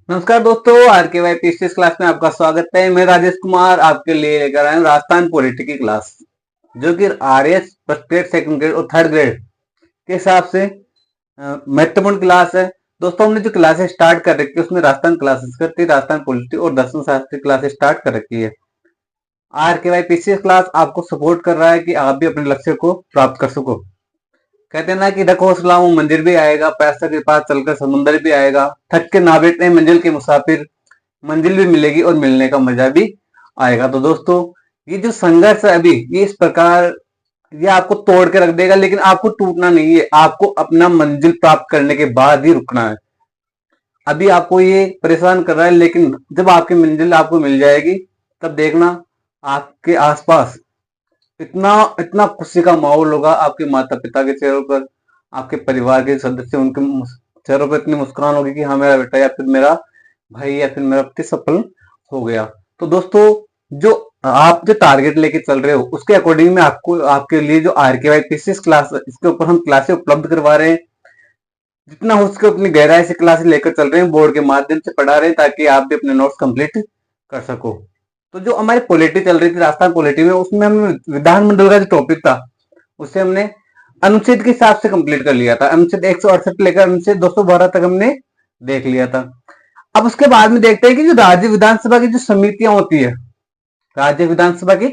नमस्कार दोस्तों, आर के वाई पीसीएस क्लास में आपका स्वागत है। मैं राजेश कुमार आपके लिए लेकर आया हूँ राजस्थान पॉलिटी की क्लास, जो कि RS first grade, second grade और थर्ड ग्रेड के हिसाब से महत्वपूर्ण क्लास है। दोस्तों, हमने जो क्लासेस स्टार्ट कर रखी है उसमें राजस्थान क्लासेस करती है, राजस्थान पॉलिटी और दर्शन शास्त्र क्लासेस स्टार्ट कर रखी है। आर के वाई पीसीएस क्लास आपको सपोर्ट कर रहा है कि आप भी अपने लक्ष्य को प्राप्त कर सको। कहते हैं ना कि रखो हौसला, वो मंदिर भी आएगा, पैसा के पास चलकर समुंदर भी आएगा, थक के ना बैठने मंजिल के मुसाफिर, मंजिल भी मिलेगी और मिलने का मजा भी आएगा। तो दोस्तों, ये जो संघर्ष है अभी, ये इस प्रकार ये आपको तोड़ के रख देगा, लेकिन आपको टूटना नहीं है। आपको अपना मंजिल प्राप्त करने के बाद ही रुकना है। अभी आपको ये परेशान कर रहा है, लेकिन जब आपकी मंजिल आपको मिल जाएगी, तब देखना आपके आसपास इतना इतना खुशी का माहौल होगा। आपके माता पिता के चेहरों पर, आपके परिवार के सदस्य, उनके चेहरों पर इतनी मुस्कुराहट होगी कि हाँ, मेरा बेटा या फिर मेरा भाई या फिर मेरा पति सफल हो गया। तो दोस्तों, जो आप जो टारगेट लेके चल रहे हो, उसके अकॉर्डिंग में आपको आपके लिए जो आर के वाई पीसीएस क्लास है, इसके ऊपर हम क्लासेस उपलब्ध करवा रहे हैं। जितना हो सके उतनी गहराई से क्लासेस लेकर चल रहे हैं, बोर्ड के माध्यम से पढ़ा रहे हैं, ताकि आप भी अपने नोट्स कंप्लीट कर सको। तो जो हमारी पॉलिटी चल रही थी राजस्थान पॉलिटी में, उसमें हमने विधानमंडल का जो टॉपिक था, उसे हमने अनुच्छेद के हिसाब से कंप्लीट कर लिया था। अनुच्छेद 168 लेकर अनुच्छेद 212 तक हमने देख लिया था। अब उसके बाद में देखते हैं कि जो राज्य विधानसभा की जो समितियां होती है, राज्य विधानसभा की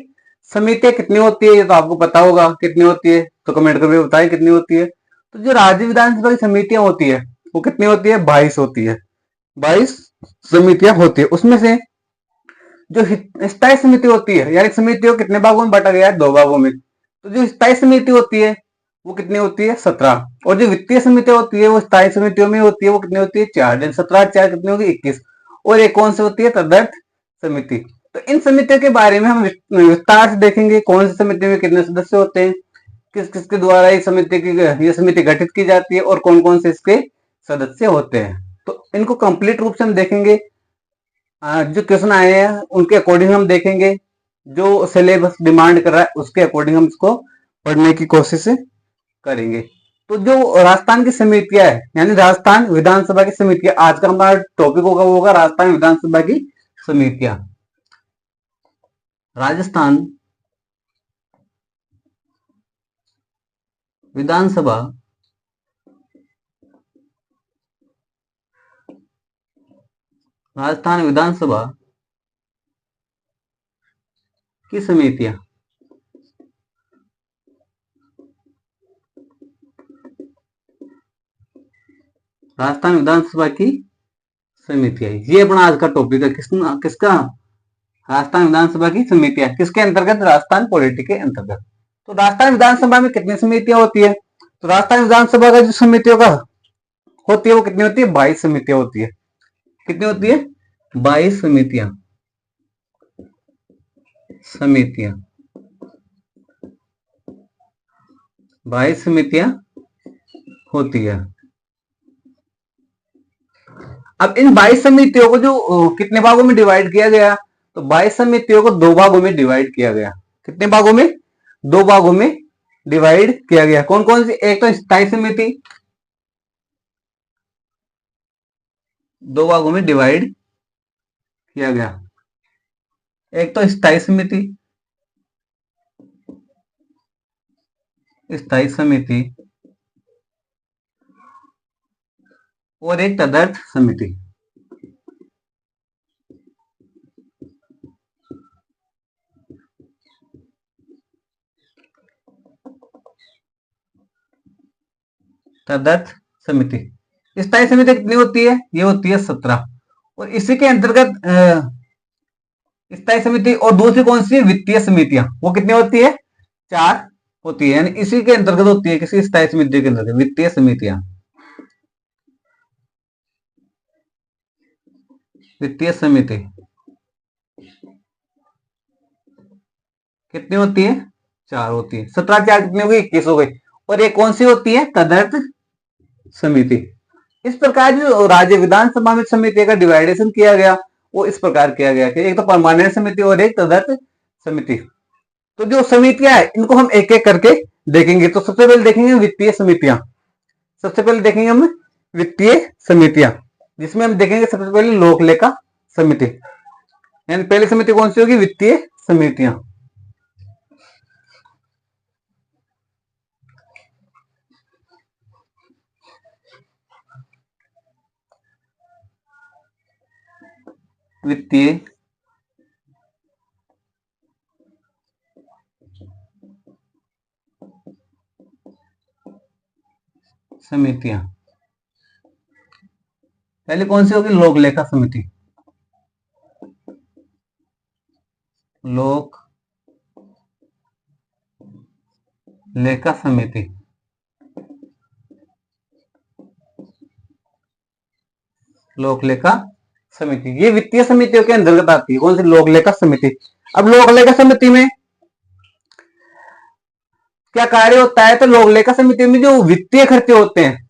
समितियां कितनी होती है, ये तो आपको पता होगा कितनी होती है, तो कमेंट करके बताएं कितनी होती है। तो जो राज्य विधानसभा की समितियां होती है, वो कितनी होती है? 22 होती है। 22 समितियां होती है। उसमें से जो स्थायी समिति होती है, यानी समितियों कितने भागों में बांटा गया है? 2 भागों में। तो जो स्थायी समिति होती है वो कितनी होती है? 17। और जो वित्तीय समिति होती है वो स्थायी समितियों में होती है, वो कितनी होती है? 4। 17 4 कितनी होगी? 21। और एक कौन सी होती है? तदर्थ समिति। तो इन समितियों के बारे में हम विस्तार से देखेंगे। कौन सी समिति में कितने सदस्य होते हैं, किस किसके द्वारा ये समिति गठित की जाती है, और कौन कौन से इसके सदस्य होते हैं। तो इनको कंप्लीट रूप से हम देखेंगे। जो क्वेश्चन आए हैं उनके अकॉर्डिंग हम देखेंगे, जो सिलेबस डिमांड कर रहा है उसके अकॉर्डिंग हम इसको पढ़ने की कोशिश करेंगे। तो जो राजस्थान की समितियां है, यानी राजस्थान विधानसभा की समितियां, आज का हमारा टॉपिक होगा, वो होगा राजस्थान विधानसभा की समितियां। राजस्थान विधानसभा राजस्थान विधानसभा की समितियां। राजस्थान विधानसभा की समितियां, ये अपना आज का टॉपिक है। किसका? राजस्थान विधानसभा की समितियां। किसके अंतर्गत? राजस्थान पॉलिटी के अंतर्गत। तो राजस्थान विधानसभा में कितनी समितियां होती है? तो राजस्थान विधानसभा का जो समितियों का होती है वो कितनी होती है? 22 समितियां होती है। कितनी होती है? 22 समितियां। समितियां 22 समितियां होती है। अब इन 22 समितियों को जो कितने भागों में डिवाइड किया गया? तो 22 समितियों को 2 भागों में डिवाइड किया गया। कितने भागों में? 2 भागों में डिवाइड किया गया। कौन कौन सी? एक तो स्थायी समिति, 2 भागों में डिवाइड किया गया। एक तो स्थायी समिति, स्थायी समिति, और एक तदर्थ समिति। तदर्थ समिति। स्थायी समिति कितनी होती है? ये होती है 17। और इसी के अंतर्गत स्थायी समिति और दूसरी कौन सी? वित्तीय समितियां। वो कितनी होती है? 4 होती है। यानी इसी के अंतर्गत होती है, किसी स्थायी समिति के अंतर्गत वित्तीय समितियां। वित्तीय समिति कितनी होती है? 4 होती है। 17 4 कितनी हो गई? 21 हो गई। और एक कौन सी होती है? तदर्थ समिति। इस प्रकार जो राज्य विधानसभा में समिति का डिवाइडेशन किया गया, वो इस प्रकार किया गया कि एक तो परमानेंट समिति और एक तदर्थ समिति। तो जो समितियां है इनको हम एक एक करके देखेंगे। तो सबसे पहले देखेंगे वित्तीय समितियां। सबसे पहले देखेंगे हम वित्तीय समितियां। जिसमें हम देखेंगे सबसे पहले लोक लेखा समिति। यानी पहली समिति कौन सी होगी? वित्तीय समितियां। वित्तीय समितियां पहले कौन सी होगी? लोक लेखा समिति। लोक लेखा समिति। लोक लेखा समिति ये वित्तीय समितियों के अंतर्गत आती है। कौन सी? लोक लेखा समिति। अब लोक लेखा समिति में क्या कार्य होता है? तो लोक लेखा समिति में जो वित्तीय खर्चे होते हैं,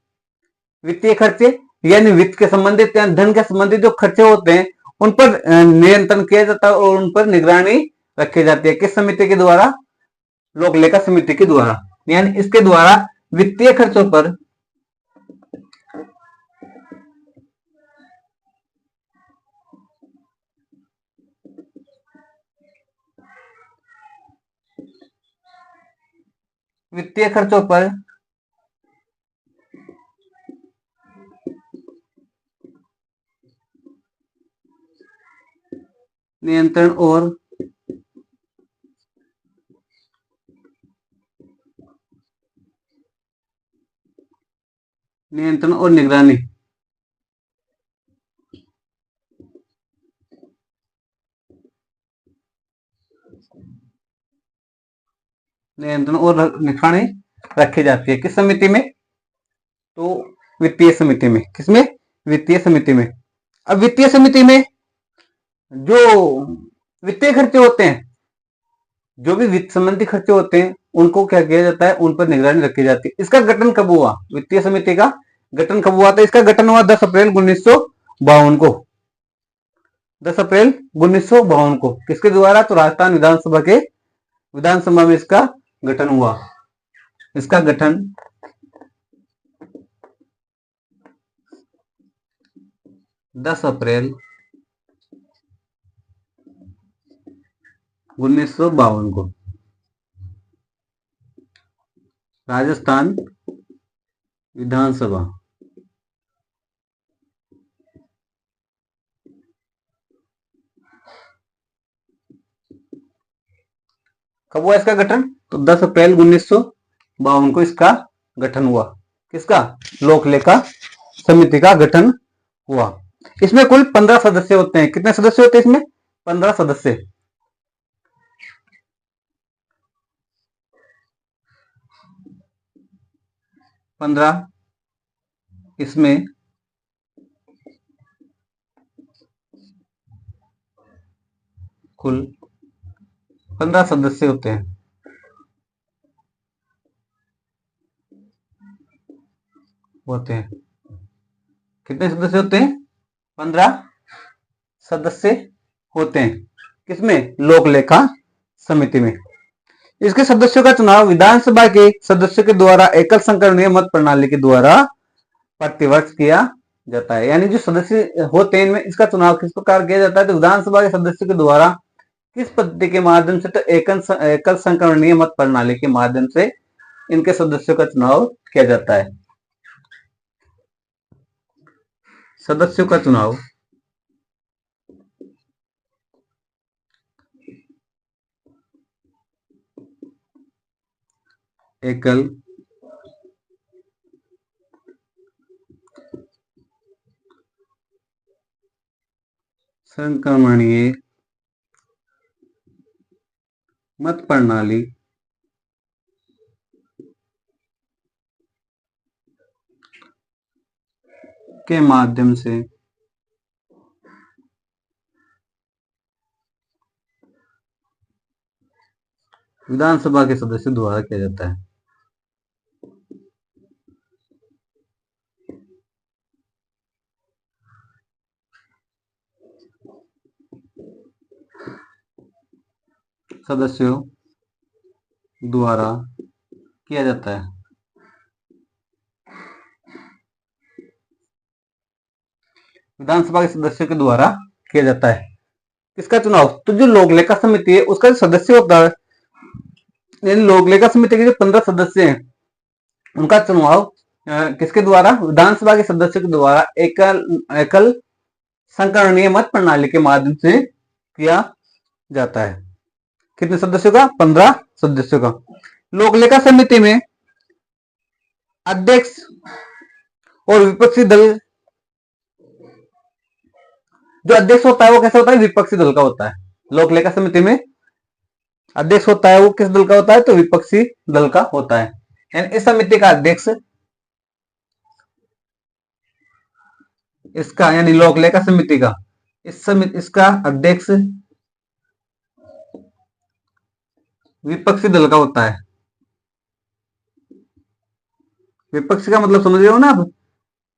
वित्तीय खर्चे यानी वित्त के संबंधित या धन के संबंधित जो खर्चे होते हैं, उन पर नियंत्रण किया जाता है और उन पर निगरानी रखी जाती है। किस समिति के द्वारा? लोक लेखा समिति के द्वारा। यानी इसके द्वारा वित्तीय खर्चों पर वित्तीय खर्चों पर नियंत्रण और निगरानी निगरानी रखी जाती है। किस समिति में? तो वित्तीय समिति में। किसमें? वित्तीय समिति में। अब वित्तीय समिति में जो वित्तीय खर्चे होते हैं, जो भी वित्त संबंधी खर्चे होते हैं, उनको क्या किया जाता है? उन पर निगरानी रखी जाती है। इसका गठन कब हुआ? वित्तीय समिति का गठन कब हुआ था? इसका गठन हुआ 10 अप्रैल 1952 को। 10 अप्रैल 1952 को। किसके द्वारा? तो राजस्थान विधानसभा में इसका गठन हुआ। इसका गठन 10 अप्रैल 1952 को राजस्थान विधानसभा कब हुआ इसका गठन? तो 10 अप्रैल 1952 को इसका गठन हुआ। किसका? लोक लेखा समिति का गठन हुआ। इसमें कुल 15 सदस्य होते हैं। कितने सदस्य होते हैं इसमें? 15 सदस्य। इसमें कुल 15 सदस्य होते हैं। कितने सदस्य होते हैं? 15 सदस्य होते हैं। किसमें? लोक लेखा समिति में। इसके सदस्यों का चुनाव विधानसभा के सदस्यों के द्वारा एकल संकरणीय मत प्रणाली के द्वारा प्रतिवर्ष किया जाता है। यानी जो सदस्य होते हैं इनमें इसका चुनाव किस प्रकार किया जाता है? तो विधानसभा के सदस्यों के द्वारा किस पद्धति के माध्यम से? तो एकल संकरणीय मत प्रणाली के माध्यम से इनके सदस्यों का चुनाव किया जाता है। सदस्यों का चुनाव एकल संक्रमणीय मत प्रणाली के माध्यम से विधानसभा के सदस्यों द्वारा किया जाता है। सदस्यों द्वारा किया जाता है। विधानसभा के सदस्यों के द्वारा किया जाता है। किसका चुनाव? तो जो लोक लेखा समिति है उसका जो सदस्य होता है, यानी लोक लेखा समिति के जो 15 सदस्य हैं उनका चुनाव किसके द्वारा? विधानसभा के सदस्यों के द्वारा एकल एकल संकरणीय मत प्रणाली के माध्यम से किया जाता है। कितने सदस्यों का? 15 सदस्यों का। लोक लेखा समिति में अध्यक्ष और विपक्षी दल, जो अध्यक्ष होता है वो कैसा होता है? विपक्षी दल का होता है। लोक लेखा समिति में अध्यक्ष होता है वो किस दल का होता है? तो विपक्षी दल का होता है। यानी इस समिति का अध्यक्ष, इसका यानी लोक लेखा समिति का इसका अध्यक्ष विपक्षी दल का होता है। विपक्षी का मतलब समझ रहे हो ना आप?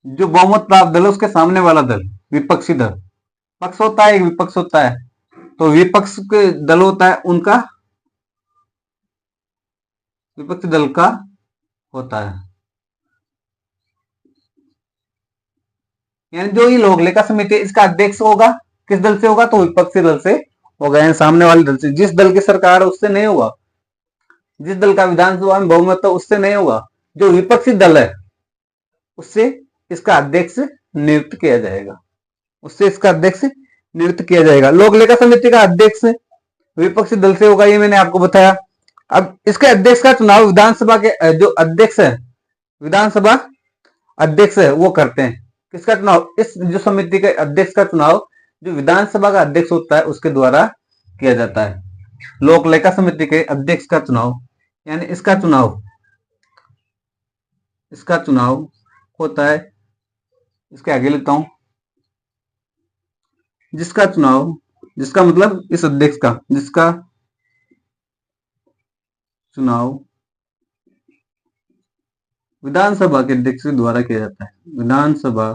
जो बहुमत प्राप्त दल है उसके सामने वाला दल विपक्षी दल। पक्ष होता है, एक विपक्ष होता है, तो विपक्ष के दल होता है उनका विपक्षी दल का होता है। यानी जो ये लोक लेखा समिति इसका अध्यक्ष होगा किस दल से होगा? तो विपक्षी दल से होगा, यानी सामने वाले दल से। जिस दल की सरकार है उससे नहीं होगा, जिस दल का विधानसभा में बहुमत है उससे नहीं होगा, जो विपक्षी दल है उससे इसका अध्यक्ष नियुक्त किया जाएगा, उससे इसका अध्यक्ष नियुक्त किया जाएगा। लोक लेखा समिति का अध्यक्ष विपक्षी दल से होगा, ये मैंने आपको बताया। अब इसके अध्यक्ष का चुनाव विधानसभा के जो अध्यक्ष है, विधानसभा अध्यक्ष है वो करते हैं। किसका चुनाव? इस जो समिति के अध्यक्ष का चुनाव जो विधानसभा का अध्यक्ष होता है उसके द्वारा किया जाता है। लोक लेखा समिति के अध्यक्ष का चुनाव, यानी इसका चुनाव होता है, इसके आगे लिखता हूं, जिसका मतलब इस अध्यक्ष का, जिसका चुनाव विधानसभा के अध्यक्ष के द्वारा किया जाता है। विधानसभा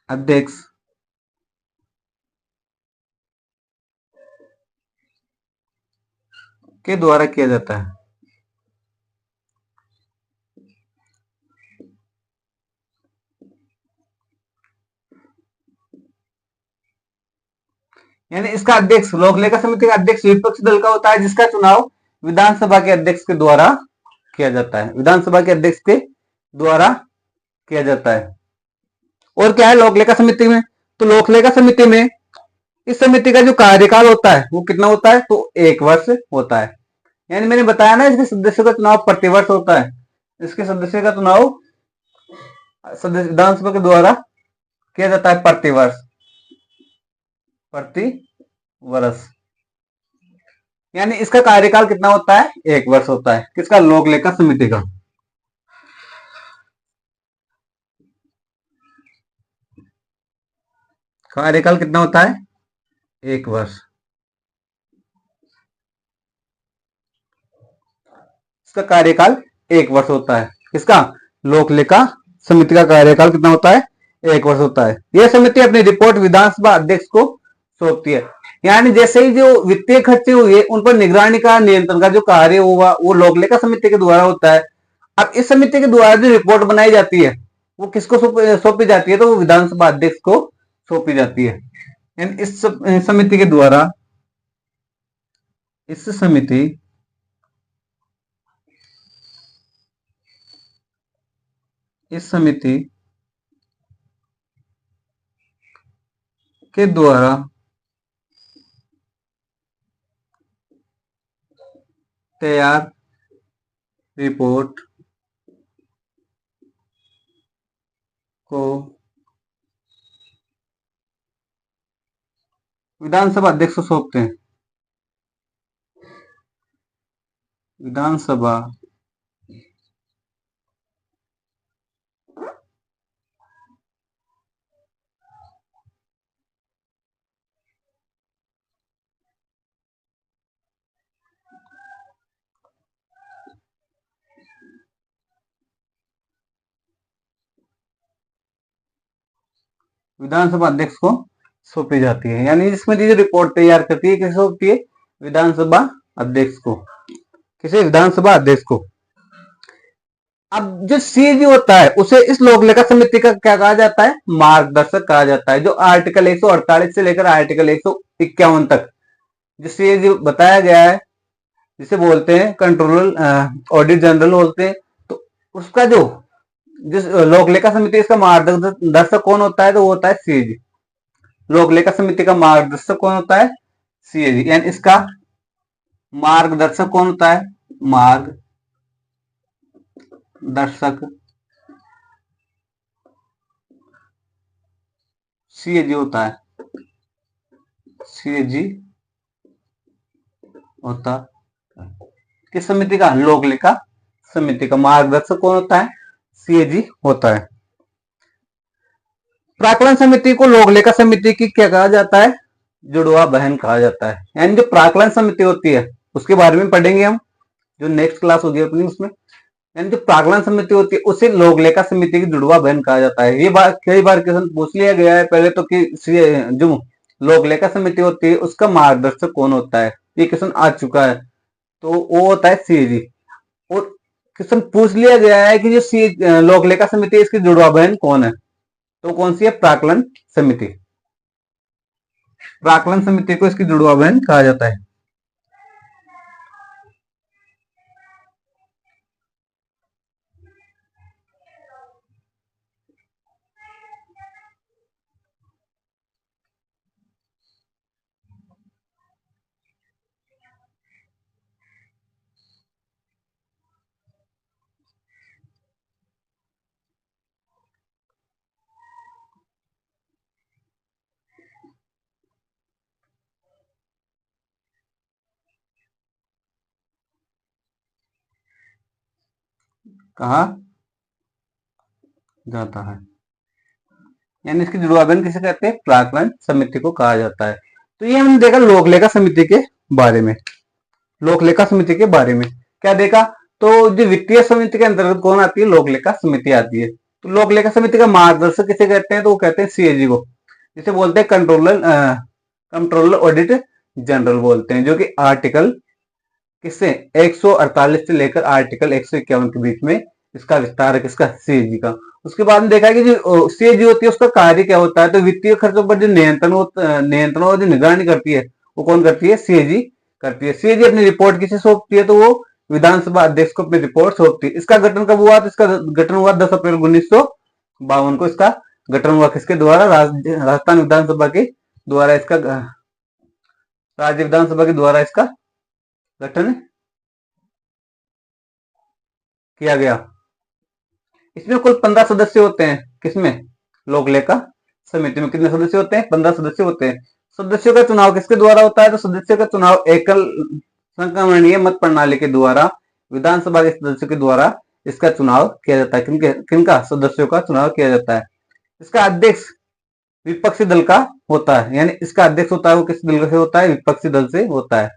अध्यक्ष के द्वारा किया जाता है। यानी इसका अध्यक्ष, लोक लेखा समिति का अध्यक्ष विपक्षी दल का होता है, जिसका चुनाव विधानसभा के अध्यक्ष के द्वारा किया जाता है। विधानसभा के अध्यक्ष के द्वारा किया जाता है। और क्या है लोक लेखा समिति में? तो लोक लेखा समिति में इस समिति का जो कार्यकाल होता है वो कितना होता है? तो 1 वर्ष होता है। यानी मैंने बताया ना, इसके सदस्यों का चुनाव प्रतिवर्ष होता है। इसके सदस्य का चुनाव विधानसभा के द्वारा किया जाता है प्रति वर्ष। यानी इसका कार्यकाल कितना होता है? 1 वर्ष होता है। किसका? लोक लेखा समिति का। कार्यकाल कितना होता है? 1 वर्ष। इसका कार्यकाल 1 वर्ष होता है। किसका? लोक लेखा समिति का कार्यकाल कितना होता है? 1 वर्ष होता है। यह समिति अपनी रिपोर्ट विधानसभा अध्यक्ष को सौंपती है। यानी जैसे ही जो वित्तीय खर्चे हुए उन पर निगरानी का, नियंत्रण का जो कार्य होगा वो लोक लेखा समिति के द्वारा होता है। अब इस समिति के द्वारा जो रिपोर्ट बनाई जाती है वो किसको सौंपी जाती है? तो वो विधानसभा अध्यक्ष को सौंपी जाती है। यानी इस समिति के द्वारा, इस समिति के द्वारा तैयार रिपोर्ट को विधानसभा अध्यक्ष को सौंपते हैं। विधानसभा अध्यक्ष को सौंपी जाती है। यानी इसमें जो रिपोर्ट तैयार करती है किसे सौंपती है? विधानसभा अध्यक्ष को। किसे? विधानसभा अध्यक्ष को। अब जो सीएजी होता है उसे इस लोक लेखा समिति का क्या कहा जाता है, मार्गदर्शक कहा जाता है, जो आर्टिकल 148 से लेकर आर्टिकल 151 तक जो सीएजी बताया गया है, जिसे बोलते हैं कंट्रोलर ऑडिट जनरल बोलते हैं, तो उसका जो जिस लोक लेखा समिति इसका मार्गदर्शक कौन होता है, तो वो होता है सीएजी। लोक लेखा समिति का मार्गदर्शक कौन होता है, सीएजी, यानी इसका मार्गदर्शक कौन होता है, मार्गदर्शक सीएजी होता है, सीएजी होता है। किस समिति का, लोक लेखा समिति का मार्गदर्शक कौन होता है, सीएजी होता है। प्राक्कलन समिति को लोक लेखा समिति की क्या कहा जाता है, जुड़वा बहन कहा जाता है। यानी जो प्राक्कलन समिति होती है उसके बारे में पढ़ेंगे हम, जो नेक्स्ट क्लास होगी अपनी उसमें। यानी जो प्राक्कलन समिति होती है उसे लोक लेखा समिति की जुड़वा बहन कहा जाता है। ये बात कई बार क्वेश्चन पूछ लिया गया है पहले तो, कि जो लोक लेखा समिति होती है उसका मार्गदर्शक कौन होता है, ये क्वेश्चन आ चुका है, तो वो होता है सीएजी। और क्वेश्चन पूछ लिया गया है कि जो लोक लेखा समिति है इसकी जुड़वा बहन कौन है, तो कौन सी है, प्राक्कलन समिति। प्राक्कलन समिति को इसकी जुड़वा बहन कहा जाता है। कहा जाता है, यानी इसकी जुड़वा बहन किसे कहते हैं, प्राक्कलन समिति को कहा जाता है। तो ये हमने देखा लोक लेखा समिति के बारे में। लोक लेखा समिति के बारे में क्या देखा, तो जो वित्तीय समिति के अंतर्गत कौन आती है, लोक लेखा समिति आती है। तो लोक लेखा समिति का मार्गदर्शक किसे कहते हैं, तो वो कहते हैं सीएजी को, जिसे बोलते हैं कंट्रोलर ऑडिट जनरल बोलते हैं, जो कि आर्टिकल किससे 148 से लेकर आर्टिकल 151 के बीच में इसका विस्तार है, किसका, सीएजी का। उसके बाद में देखा है कि जो सीएजी होती है उसका कार्य क्या होता है, तो वित्तीय खर्चों पर जो नियंत्रण और जो निगरानी करती है वो कौन करती है, सीएजी करती है। सीएजी अपनी रिपोर्ट किसे सौंपती है, तो वो विधानसभा अध्यक्ष को अपनी रिपोर्ट सौंपती है। इसका गठन कब हुआ, तो इसका गठन हुआ 10 अप्रैल 1952 को। इसका गठन हुआ किसके द्वारा, राजस्थान विधानसभा के द्वारा, इसका राज्य विधानसभा के द्वारा इसका गठन किया गया। इसमें कुल 15 सदस्य होते हैं, किसमें, लोक लेखा समिति में कितने सदस्य होते हैं, 15 सदस्य होते हैं। सदस्यों का चुनाव किसके द्वारा होता है, तो सदस्यों का चुनाव एकल संक्रमणीय मत प्रणाली के द्वारा विधानसभा के सदस्यों के द्वारा इसका चुनाव किया जाता है। किनका, सदस्यों का चुनाव किया जाता है। इसका अध्यक्ष विपक्षी दल का होता है, यानी इसका अध्यक्ष होता है वो किस दल से होता है, विपक्षी दल से होता है।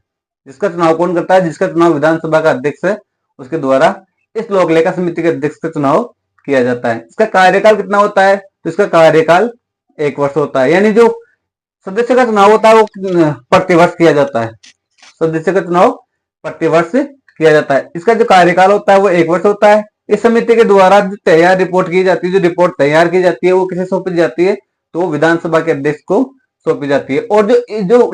जिसका चुनाव कौन करता है, जिसका चुनाव विधानसभा का अध्यक्ष है उसके द्वारा इस लोक लेखा समिति के अध्यक्ष का चुनाव किया जाता है। इसका कार्यकाल कितना होता है, तो इसका कार्यकाल 1 वर्ष होता है। यानी जो सदस्य का चुनाव होता है वो प्रतिवर्ष किया जाता है, सदस्य का चुनाव प्रतिवर्ष किया जाता है। इसका जो कार्यकाल होता है वो 1 वर्ष होता है। इस समिति के द्वारा जो तैयार रिपोर्ट की जाती है, जो रिपोर्ट तैयार की जाती है वो किसे सौंपी जाती है, तो विधानसभा के अध्यक्ष को सौंपी जाती है। और जो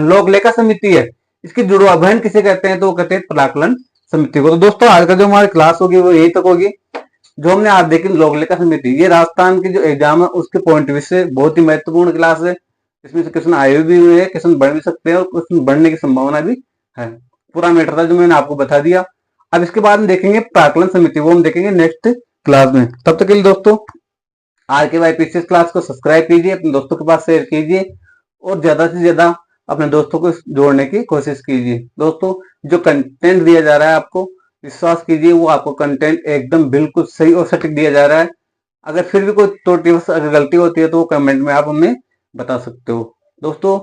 लोक लेखा समिति है इसकी जुड़वा बहन किसे कहते हैं, तो वो कहते हैं प्राक्कलन समिति को। तो दोस्तों आज का जो हमारी क्लास होगी वो यही तक होगी, जो हमने आज देखी लोक लेखा समिति। ये राजस्थान की जो एग्जाम है उसके पॉइंट ऑफ व्यू से बहुत ही महत्वपूर्ण क्लास है। इसमें से क्वेश्चन आए भी हुए हैं, क्वेश्चन बढ़ भी सकते हैं और क्वेश्चन बढ़ने की संभावना भी है। पूरा मैटर था जो मैंने आपको बता दिया। अब इसके बाद हम देखेंगे प्राक्कलन समिति, वो हम देखेंगे नेक्स्ट क्लास में। तब तक के लिए दोस्तों RKYPCS क्लास को सब्सक्राइब कीजिए, अपने दोस्तों के पास शेयर कीजिए और ज्यादा से ज्यादा अपने दोस्तों को जोड़ने की कोशिश कीजिए। दोस्तों जो कंटेंट दिया जा रहा है आपको विश्वास कीजिए वो आपको कंटेंट एकदम बिल्कुल सही और सटीक दिया जा रहा है। अगर फिर भी कोई त्रुटि अगर गलती होती है तो कमेंट में आप हमें बता सकते हो। दोस्तों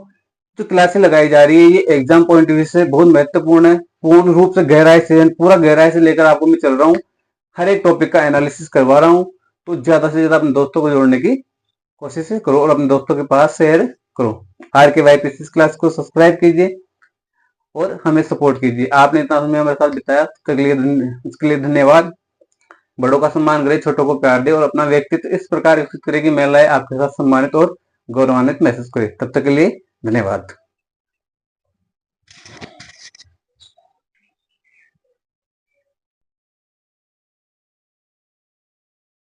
जो क्लासें लगाई जा रही है ये एग्जाम पॉइंट ऑफ व्यू से बहुत महत्वपूर्ण है। पूर्ण रूप से गहराई से, पूरा गहराई से लेकर आपको मैं चल रहा हूँ, हर एक टॉपिक का एनालिसिस करवा रहा हूँ। तो ज्यादा से ज्यादा अपने दोस्तों को जोड़ने की कोशिश करो और अपने दोस्तों के पास शेयर करो। RKYPCS क्लास को सब्सक्राइब कीजिए और हमें सपोर्ट कीजिए। आपने इतना समय हमारे साथ बिताया, इसके लिए धन्यवाद। बड़ों का सम्मान करें, छोटों को प्यार दे और अपना व्यक्तित्व इस प्रकार विकसित करें कि महिलाएं आपके साथ सम्मानित और गौरवान्वित महसूस करें। तब तक के लिए धन्यवाद।